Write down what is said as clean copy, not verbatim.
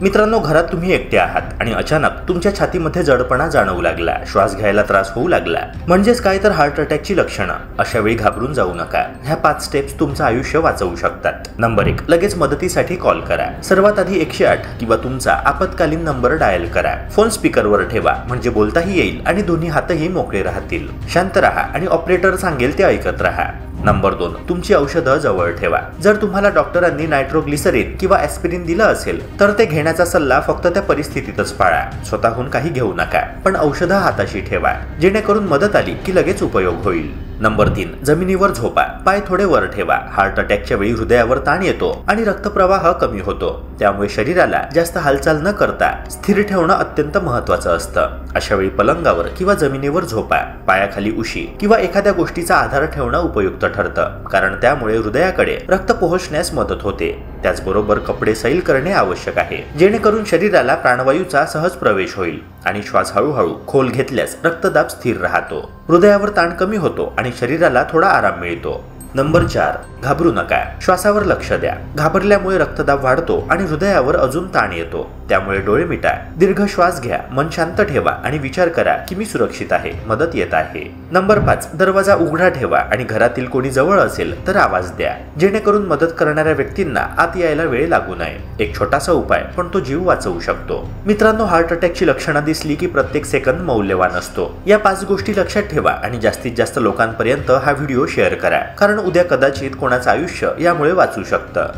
मित्रांनो, घरात तुम्ही एकटे आहात आणि अचानक तुमच्या छातीमध्ये जडपणा जाणवू लागला, श्वास घ्यायला त्रास होऊ लागला, म्हणजेच काय तर हार्ट अटॅकची लक्षणं. अशा वेळी घाबरून जाऊ नका. ह्या 5 स्टेप्स तुमचं आयुष्य वाचवू शकतात. नंबर 1, लगेच मदतीसाठी कॉल करा. सर्वात आधी 108 किंवा तुमचा आपत्कालीन नंबर डायल करा. फोन स्पीकरवर ठेवा, म्हणजे बोलताही येईल आणि दोन्ही हातही मोकळे राहतील. शांत राहा आणि ऑपरेटर सांगेल ते ऐकत राहा. नंबर 2, तुमची औषधं जवळ ठेवा. जर तुम्हाला डॉक्टरांनी नायट्रोग्लिसरीन किंवा ॲस्पिरिन दिलं असेल तर ते घेण्याचा सल्ला फक्त त्या परिस्थितीतच पाळा. स्वतःहून काही घेऊ नका, पण औषधं हाताशी ठेवा, जेणेकरून मदत आली की लगेच उपयोग होईल. नंबर 3, जमिनीवर झोपा. पाय थोडे वर ठेवा. हार्ट अटॅकच्या वेळी हृदयावर ताण येतो आणि रक्तप्रवाह कमी होतो. त्यामुळे शरीराला जास्त हालचाल न करता स्थिर ठेवणं अत्यंत महत्त्वाचं असतं. अशा वेळी पलंगावर किंवा जमिनीवर झोपा. पायाखाली उशी किंवा एखाद्या गोष्टीचा आधार ठेवणं उपयुक्त ठरतं, कारण त्यामुळे हृदयाकडे रक्त पोहोचण्यास मदत होते. त्याचबरोबर कपडे सैल करणे आवश्यक आहे, जेणेकरून शरीराला प्राणवायूचा सहज प्रवेश होईल आणि श्वास हळूहळू खोल घेतल्यास रक्तदाब स्थिर राहतो, हृदयावर ताण कमी होतो आणि शरीराला थोडा आराम मिळतो. नंबर 4, घाबरू नका. श्वासावर लक्ष द्या. घाबरल्यामुळे रक्तदाब वाढतो आणि हृदयावर अजून ताण येतो. त्यामुळे डोळे मिटा, दीर्घ श्वास घ्या, मन शांत ठेवा आणि विचार करा की मी सुरक्षित आहे, मदत येत आहे. नंबर 5, दरवाजा उघडा ठेवा आणि घरातील कोणी जवळ असेल तर आवाज द्या, जेणेकरून मदत करणाऱ्या व्यक्तींना आत यायला वेळ लागू नये. एक छोटासा उपाय, पण तो जीव वाचवू शकतो. मित्रांनो, हार्ट अटॅकची लक्षणं दिसली की प्रत्येक सेकंद मौल्यवान असतो. या 5 गोष्टी लक्षात ठेवा आणि जास्तीत जास्त लोकांपर्यंत हा व्हिडिओ शेअर करा, कारण उद्या कदाचित कोणाचं आयुष्य यामुळे वाचू शकतं.